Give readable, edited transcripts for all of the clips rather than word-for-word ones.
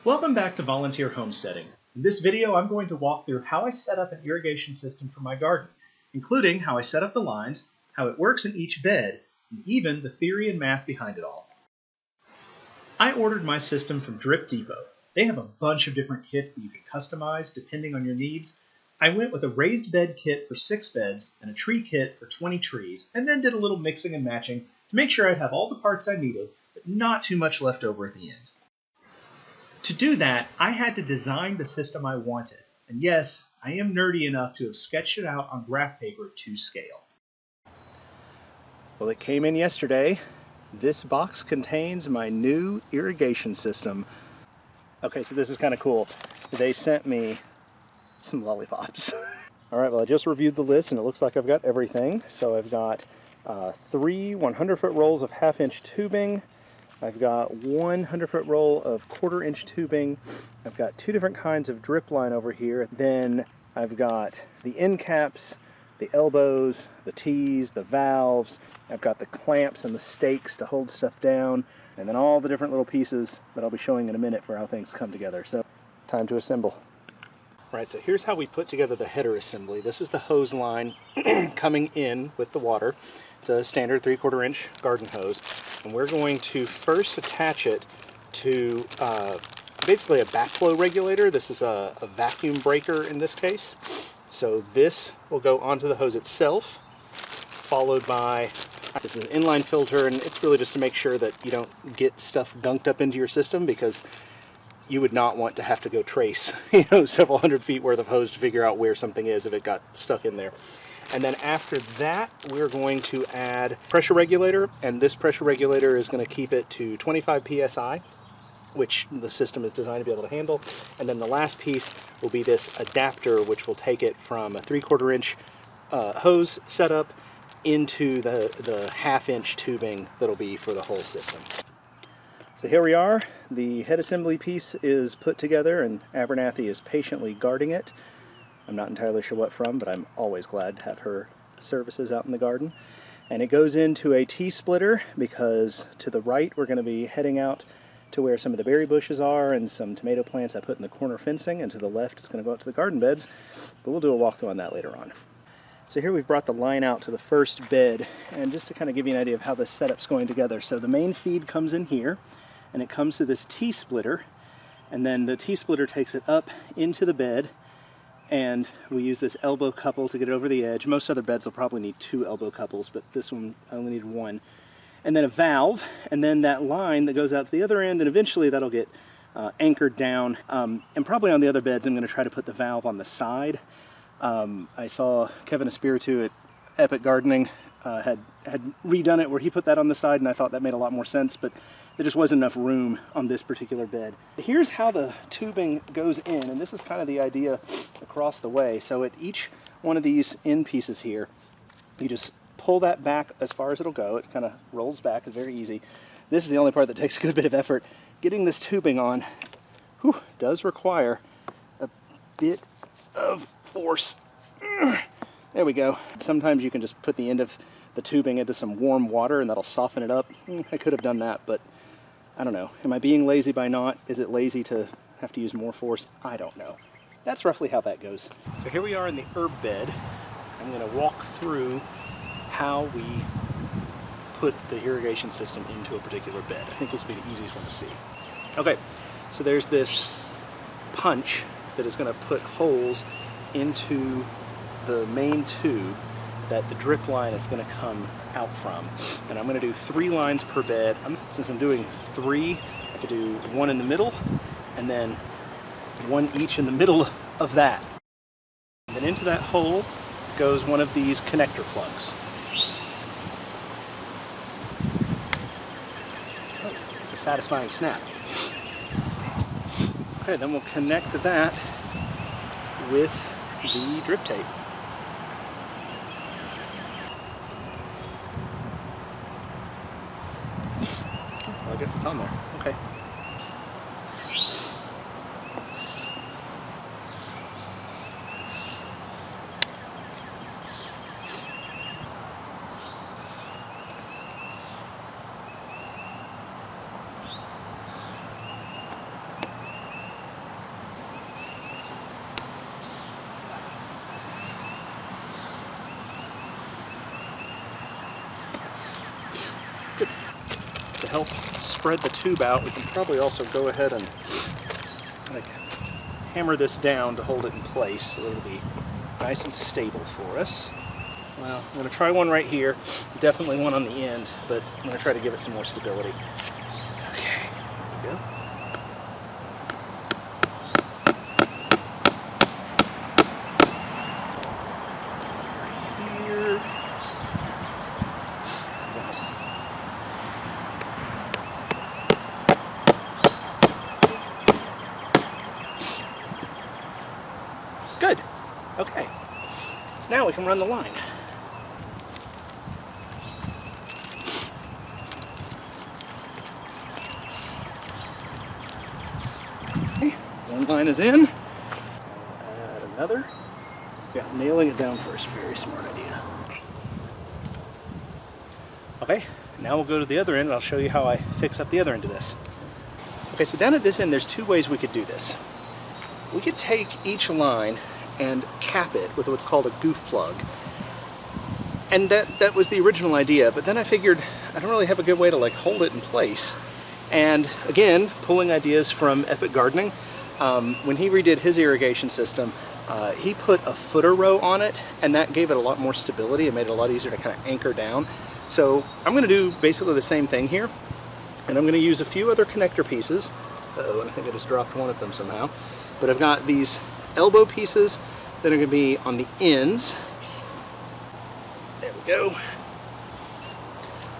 Welcome back to Volunteer Homesteading. In this video, I'm going to walk through how I set up an irrigation system for my garden, including how I set up the lines, how it works in each bed, and even the theory and math behind it all. I ordered my system from Drip Depot. They have a bunch of different kits that you can customize depending on your needs. I went with a raised bed kit for 6 beds and a tree kit for 20 trees, and then did a little mixing and matching to make sure I'd have all the parts I needed, but not too much left over at the end. To do that, I had to design the system I wanted, and yes, I am nerdy enough to have sketched it out on graph paper to scale. Well, it came in yesterday. This box contains my new irrigation system. Okay, so this is kind of cool. They sent me some lollipops. All right, well, I just reviewed the list and it looks like I've got everything. So I've got 3 100-foot rolls of half-inch tubing. I've got 100-foot roll of 1/4-inch tubing. I've got 2 different kinds of drip line over here. Then I've got the end caps, the elbows, the T's, the valves. I've got the clamps and the stakes to hold stuff down, and then all the different little pieces that I'll be showing in a minute for how things come together. So, time to assemble. All right, so here's how we put together the header assembly. This is the hose line coming in with the water. It's a standard 3/4-inch garden hose, and we're going to first attach it to basically a backflow regulator. This is a vacuum breaker in this case. So this will go onto the hose itself, followed by, this is an inline filter, and it's really just to make sure that you don't get stuff gunked up into your system, because you would not want to have to go trace, several hundred feet worth of hose to figure out where something is if it got stuck in there. And then after that, we're going to add pressure regulator, and this pressure regulator is going to keep it to 25 psi, which the system is designed to be able to handle. And then the last piece will be this adapter, which will take it from a 3/4-inch hose setup into the half-inch tubing that'll be for the whole system. So here we are. The head assembly piece is put together, and Abernathy is patiently guarding it. I'm not entirely sure what from, but I'm always glad to have her services out in the garden. And it goes into a T-splitter, because to the right we're going to be heading out to where some of the berry bushes are and some tomato plants I put in the corner fencing, and to the left it's going to go out to the garden beds, but we'll do a walkthrough on that later on. So here we've brought the line out to the first bed, and just to kind of give you an idea of how this setup's going together. So the main feed comes in here, and it comes to this T-splitter, and then the T-splitter takes it up into the bed, and we use this elbow couple to get it over the edge. Most other beds will probably need 2 elbow couples, but this one I only need 1. And then a valve, and then that line that goes out to the other end, and eventually that'll get anchored down. And probably on the other beds I'm going to try to put the valve on the side. I saw Kevin Espiritu at Epic Gardening had redone it where he put that on the side, and I thought that made a lot more sense, but there just wasn't enough room on this particular bed. Here's how the tubing goes in, and this is kind of the idea across the way. So at each one of these end pieces here, you just pull that back as far as it'll go. It kind of rolls back. It's very easy. This is the only part that takes a good bit of effort. Getting this tubing on does require a bit of force. There we go. Sometimes you can just put the end of the tubing into some warm water and that'll soften it up. I could have done that, but I don't know. Am I being lazy by not? Is it lazy to have to use more force? I don't know. That's roughly how that goes. So here we are in the herb bed. I'm going to walk through how we put the irrigation system into a particular bed. I think this will be the easiest one to see. Okay, so there's this punch that is going to put holes into the main tube that the drip line is going to come out from. And I'm going to do 3 lines per bed. Since I'm doing 3, I could do 1 in the middle, and then 1 each in the middle of that. And then into that hole goes one of these connector plugs. Oh, it's a satisfying snap. Okay, then we'll connect that with the drip tape. Well, I guess it's on there. Okay. to help spread the tube out, we can probably also go ahead and like hammer this down to hold it in place so it'll be nice and stable for us. Well, I'm going to try one right here, definitely one on the end, but I'm going to try to give it some more stability. Okay, there we go. Here. Good. Okay. Now we can run the line. Okay, one line is in. Add another. Yeah, nailing it down first. Very smart idea. Okay, now we'll go to the other end and I'll show you how I fix up the other end of this. Okay, so down at this end, there's two ways we could do this. We could take each line and cap it with what's called a goof plug. And that was the original idea, but then I figured I don't really have a good way to like hold it in place. And again, pulling ideas from Epic Gardening, when he redid his irrigation system, he put a footer row on it, and that gave it a lot more stability and made it a lot easier to kind of anchor down. So I'm going to do basically the same thing here, and I'm going to use a few other connector pieces. Uh-oh, and I think I just dropped one of them somehow. But I've got these elbow pieces that are going to be on the ends. There we go.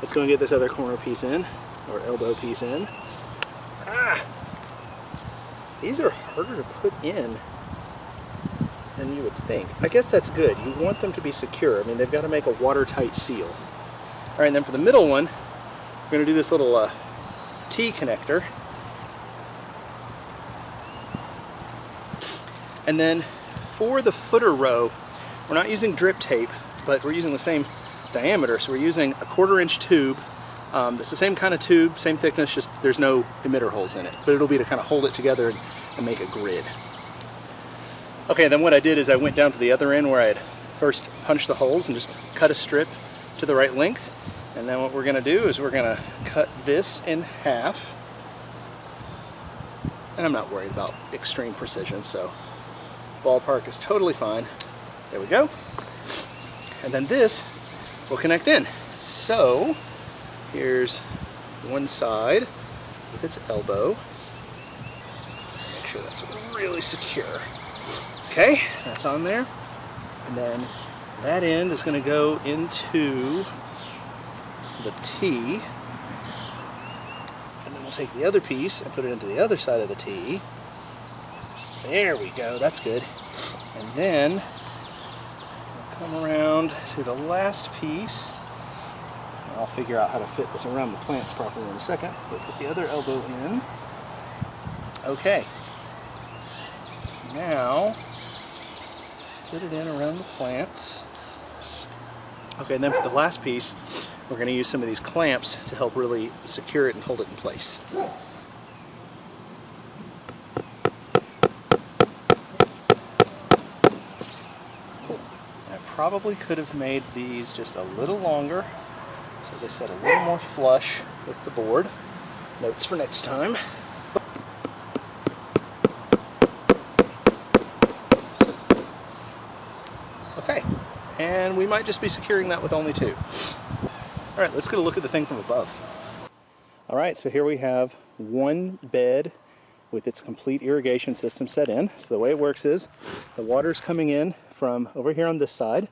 Let's go and get this other corner piece in, or elbow piece in. Ah! These are harder to put in than you would think. I guess that's good. You want them to be secure. I mean, they've got to make a watertight seal. All right, and then for the middle one, we're going to do this little T connector. And then for the footer row, we're not using drip tape, but we're using the same diameter. So we're using a 1/4-inch tube. It's the same kind of tube, same thickness, just there's no emitter holes in it. But it'll be to kind of hold it together and make a grid. Okay, then what I did is I went down to the other end where I had first punched the holes and just cut a strip to the right length. And then what we're going to do is we're going to cut this in half. And I'm not worried about extreme precision, so ballpark is totally fine. There we go. And then this will connect in. So here's one side with its elbow. Make sure that's really secure. Okay, that's on there. And then that end is going to go into the T. And then we'll take the other piece and put it into the other side of the T. There we go, that's good. And then we'll come around to the last piece. I'll figure out how to fit this around the plants properly in a second. We'll put the other elbow in. Okay. Now, fit it in around the plants. Okay, and then for the last piece, we're going to use some of these clamps to help really secure it and hold it in place. Cool. I probably could have made these just a little longer, so they set a little more flush with the board. Notes for next time. Okay, and we might just be securing that with only two. All right, let's get a look at the thing from above. All right, so here we have one bed with its complete irrigation system set in. So the way it works is the water's coming in from over here on this side,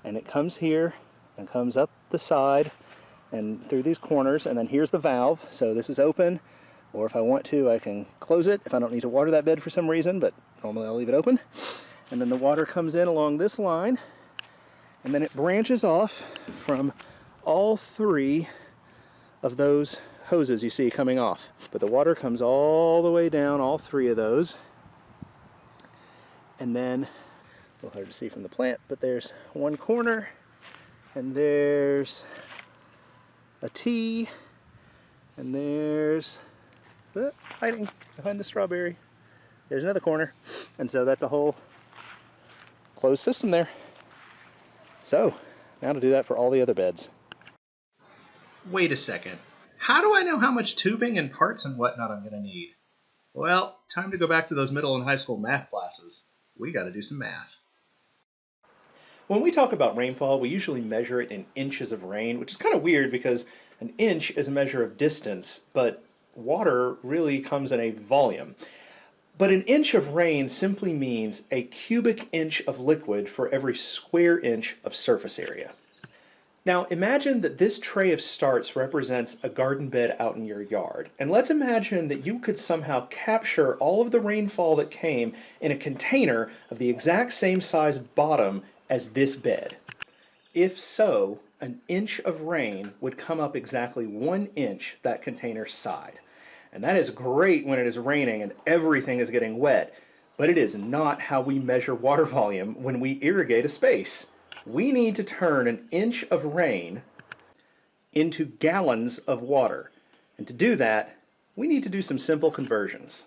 and it comes here and comes up the side and through these corners, and then here's the valve. So this is open, or if I want to, I can close it if I don't need to water that bed for some reason, but normally I'll leave it open. And then the water comes in along this line, and then it branches off from all three of those hoses you see coming off. But the water comes all the way down all three of those. And then, a little hard to see from the plant, but there's one corner, and there's a T, and there's hiding behind the strawberry. There's another corner. And so that's a whole closed system there. So, now to do that for all the other beds. Wait a second. How do I know how much tubing and parts and whatnot I'm going to need? Well, time to go back to those middle and high school math classes. We got to do some math. When we talk about rainfall, we usually measure it in inches of rain, which is kind of weird because an inch is a measure of distance, but water really comes in a volume. But an inch of rain simply means a cubic inch of liquid for every square inch of surface area. Now imagine that this tray of starts represents a garden bed out in your yard. And let's imagine that you could somehow capture all of the rainfall that came in a container of the exact same size bottom as this bed. If so, an inch of rain would come up exactly 1 inch that container's side. And that is great when it is raining and everything is getting wet, but it is not how we measure water volume when we irrigate a space. We need to turn an inch of rain into gallons of water. And to do that, we need to do some simple conversions.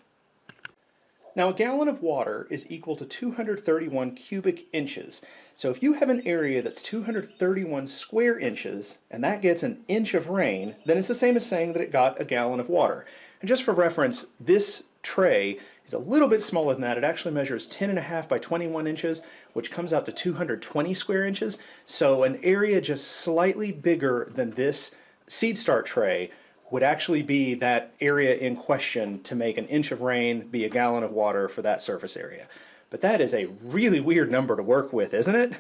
Now, a gallon of water is equal to 231 cubic inches. So if you have an area that's 231 square inches, and that gets an inch of rain, then it's the same as saying that it got a gallon of water. And just for reference, this tray is a little bit smaller than that. It actually measures 10.5 by 21 inches, which comes out to 220 square inches. So an area just slightly bigger than this seed start tray would actually be that area in question to make an inch of rain be a gallon of water for that surface area. But that is a really weird number to work with, isn't it?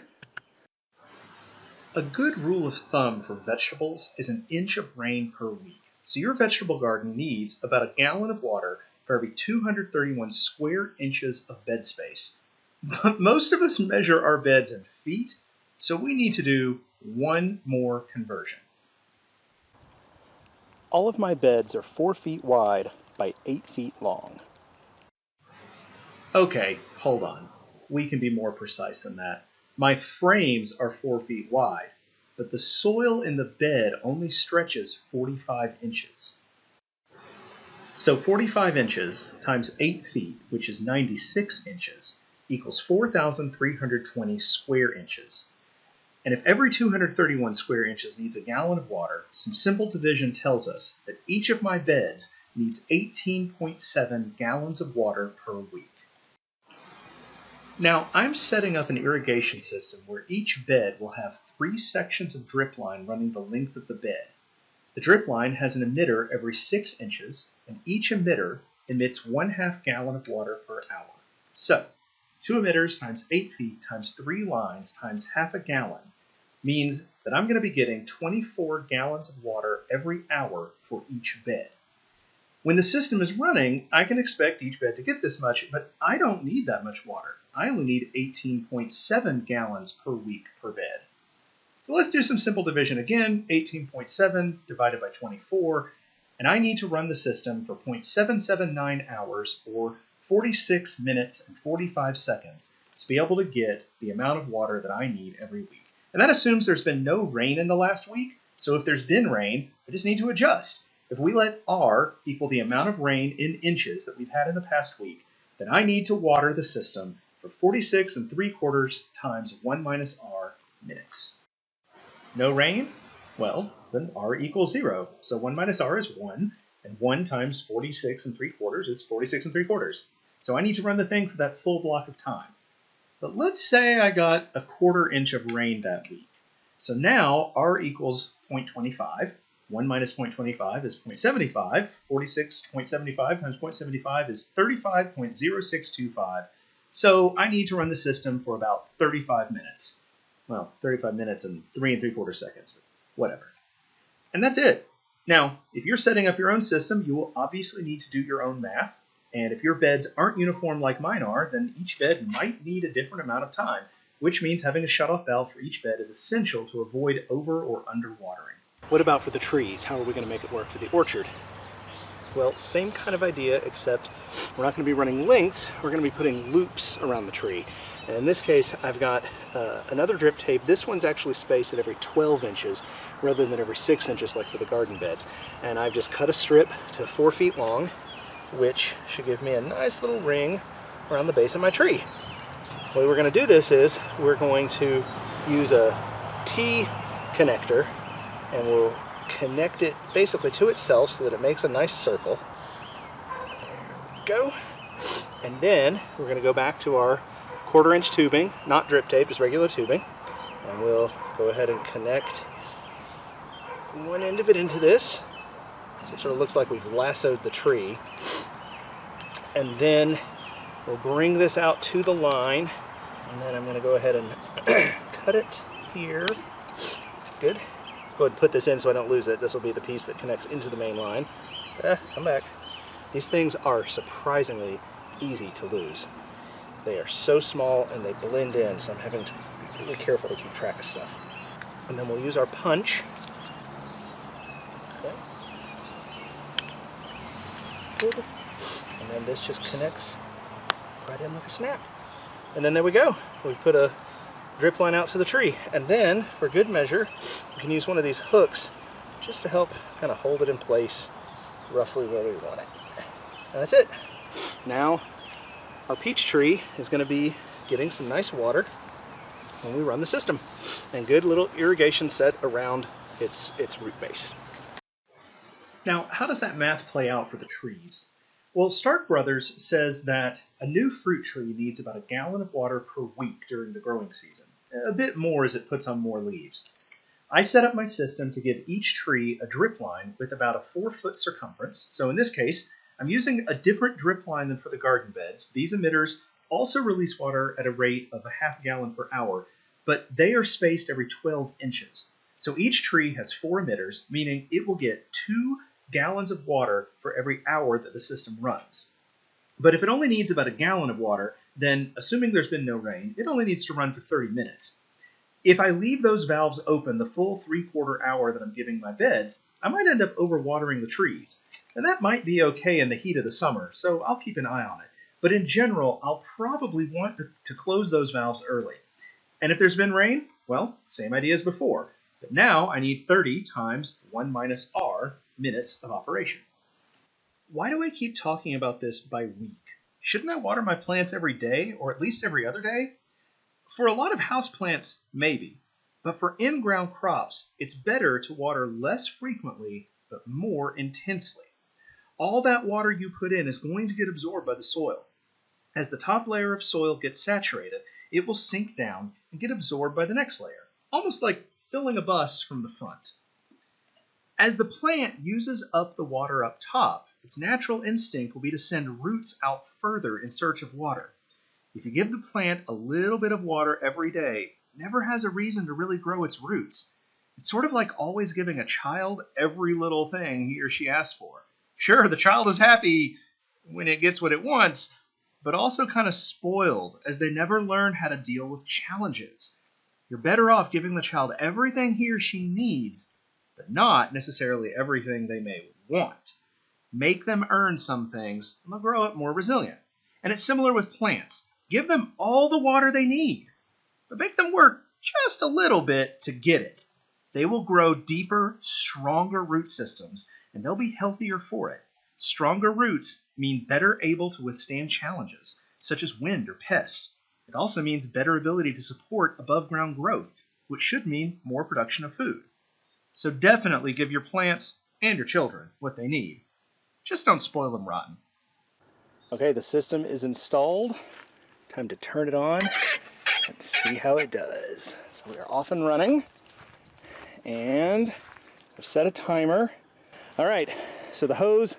A good rule of thumb for vegetables is an inch of rain per week. So your vegetable garden needs about a gallon of water for every 231 square inches of bed space. But most of us measure our beds in feet, so we need to do one more conversion. All of my beds are 4 feet wide by 8 feet long. Okay, hold on. We can be more precise than that. My frames are 4 feet wide, but the soil in the bed only stretches 45 inches. So 45 inches times 8 feet, which is 96 inches, equals 4,320 square inches. And if every 231 square inches needs a gallon of water, some simple division tells us that each of my beds needs 18.7 gallons of water per week. Now, I'm setting up an irrigation system where each bed will have 3 sections of drip line running the length of the bed. The drip line has an emitter every 6 inches, and each emitter emits 1/2 gallon of water per hour. So, 2 emitters times 8 feet times 3 lines times 1/2 gallon means that I'm going to be getting 24 gallons of water every hour for each bed. When the system is running, I can expect each bed to get this much, but I don't need that much water. I only need 18.7 gallons per week per bed. So let's do some simple division again. 18.7 divided by 24, and I need to run the system for 0.779 hours or 46 minutes and 45 seconds to be able to get the amount of water that I need every week. And that assumes there's been no rain in the last week, so if there's been rain, I just need to adjust. If we let R equal the amount of rain in inches that we've had in the past week, then I need to water the system for 46 3/4 times 1 minus R minutes. No rain? Well, then R equals 0. So 1 minus R is 1, and 1 times 46 3/4 is 46 3/4. So I need to run the thing for that full block of time. But let's say I got a 1/4 inch of rain that week. So now R equals 0.25. 1 minus 0.25 is 0.75. 46.75 times 0.75 is 35.0625. So I need to run the system for about 35 minutes. Well, 35 minutes and 3 3/4 seconds, whatever. And that's it. Now, if you're setting up your own system, you will obviously need to do your own math. And if your beds aren't uniform like mine are, then each bed might need a different amount of time, which means having a shutoff valve for each bed is essential to avoid over or underwatering. What about for the trees? How are we going to make it work for the orchard? Well, same kind of idea, except we're not going to be running lengths, we're going to be putting loops around the tree. And in this case, I've got another drip tape. This one's actually spaced at every 12 inches rather than every 6 inches like for the garden beds. And I've just cut a strip to 4 feet long, which should give me a nice little ring around the base of my tree. The way we're going to do this is we're going to use a T connector, and we'll connect it basically to itself so that it makes a nice circle. There we go. And then we're going to go back to our 1/4-inch tubing, not drip tape, just regular tubing. And we'll go ahead and connect one end of it into this. So it sort of looks like we've lassoed the tree. And then we'll bring this out to the line. And then I'm going to go ahead and cut it here. Good. Let's go ahead and put this in so I don't lose it. This will be the piece that connects into the main line. Come back. These things are surprisingly easy to lose. They are so small and they blend in, so I'm having to be really careful to keep track of stuff. And then we'll use our punch. Okay. Good. And then this just connects right in like a snap. And then there we go. We've put a drip line out to the tree. And then, for good measure, we can use one of these hooks just to help kind of hold it in place roughly where we want it. And that's it. Now, our peach tree is going to be getting some nice water when we run the system. And good little irrigation set around its root base. Now, how does that math play out for the trees? Well, Stark Brothers says that a new fruit tree needs about 1 gallon of water per week during the growing season, a bit more as it puts on more leaves. I set up my system to give each tree a drip line with about a 4-foot circumference. So in this case, I'm using a different drip line than for the garden beds. These emitters also release water at a rate of 1/2 gallon per hour, but they are spaced every 12 inches. So each tree has 4 emitters, meaning it will get 2 gallons of water for every hour that the system runs. But if it only needs about 1 gallon of water, then assuming there's been no rain, it only needs to run for 30 minutes. If I leave those valves open the full 3/4 hour that I'm giving my beds, I might end up overwatering the trees. And that might be okay in the heat of the summer, so I'll keep an eye on it. But in general, I'll probably want to close those valves early. And if there's been rain, well, same idea as before. But now I need 30 times 1 minus R minutes of operation. Why do I keep talking about this by week? Shouldn't I water my plants every day, or at least every other day? For a lot of houseplants, maybe. But for in-ground crops, it's better to water less frequently, but more intensely. All that water you put in is going to get absorbed by the soil. As the top layer of soil gets saturated, it will sink down and get absorbed by the next layer, almost like filling a bus from the front. As the plant uses up the water up top, its natural instinct will be to send roots out further in search of water. If you give the plant a little bit of water every day, it never has a reason to really grow its roots. It's sort of like always giving a child every little thing he or she asks for. Sure, the child is happy when it gets what it wants, but also kind of spoiled as they never learn how to deal with challenges. You're better off giving the child everything he or she needs, but not necessarily everything they may want. Make them earn some things, and they'll grow up more resilient. And it's similar with plants. Give them all the water they need, but make them work just a little bit to get it. They will grow deeper, stronger root systems, and they'll be healthier for it. Stronger roots mean better able to withstand challenges, such as wind or pests. It also means better ability to support above-ground growth, which should mean more production of food. So definitely give your plants and your children what they need. Just don't spoil them rotten. Okay, the system is installed. Time to turn it on and see how it does. So we are off and running, and I've set a timer. All right, so the hose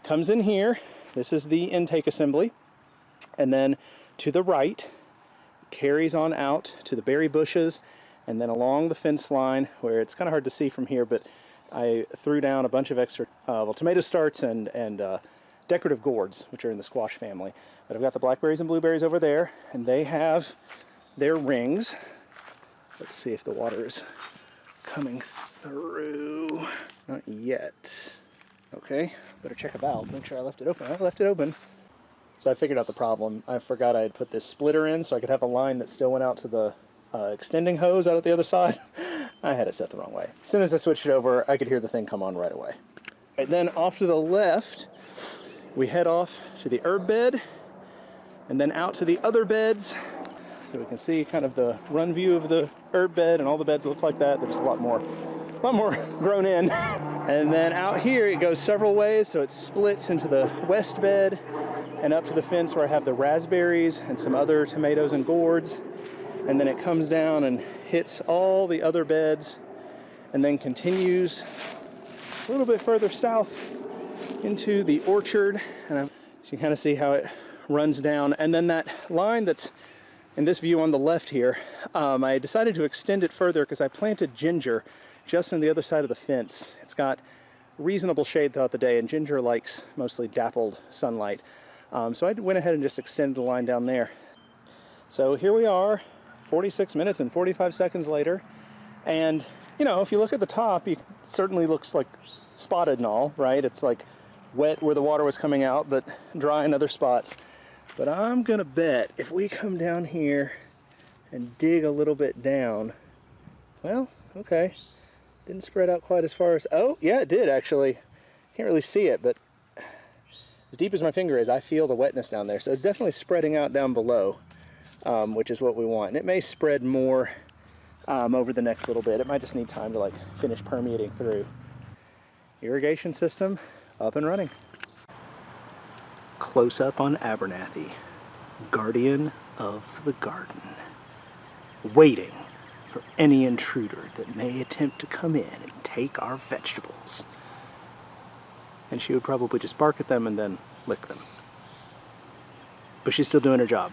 comes in here. This is the intake assembly, and then to the right carries on out to the berry bushes, and then along the fence line where it's kind of hard to see from here, but I threw down a bunch of extra tomato starts and decorative gourds, which are in the squash family. But I've got the blackberries and blueberries over there, and they have their rings. Let's see if the water is coming through. Not yet. Okay, better check a valve, make sure I left it open. I left it open. So I figured out the problem. I forgot I had put this splitter in so I could have a line that still went out to the extending hose out at the other side. I had it set the wrong way. As soon as I switched it over, I could hear the thing come on right away. Right, then off to the left, we head off to the herb bed, and then out to the other beds. So we can see kind of the run view of the herb bed, and all the beds look like that. There's a lot more a lot more grown in. And then out here it goes several ways, so it splits into the west bed and up to the fence where I have the raspberries and some other tomatoes and gourds. And then it comes down and hits all the other beds and then continues a little bit further south into the orchard. And so you kind of see how it runs down. And then that line that's in this view on the left here, I decided to extend it further because I planted ginger just on the other side of the fence. It's got reasonable shade throughout the day, and ginger likes mostly dappled sunlight. So I went ahead and just extended the line down there. So here we are, 46 minutes and 45 seconds later. And, you know, if you look at the top, it certainly looks like spotted and all, right? It's like wet where the water was coming out, but dry in other spots. But I'm gonna bet if we come down here and dig a little bit down, well, okay, didn't spread out quite as far as, oh, yeah, it did actually. Can't really see it, but as deep as my finger is, I feel the wetness down there. So it's definitely spreading out down below, which is what we want. And it may spread more over the next little bit. It might just need time to like finish permeating through. Irrigation system up and running. Close up on Abernathy, guardian of the garden, waiting for any intruder that may attempt to come in and take our vegetables. And she would probably just bark at them and then lick them. But she's still doing her job.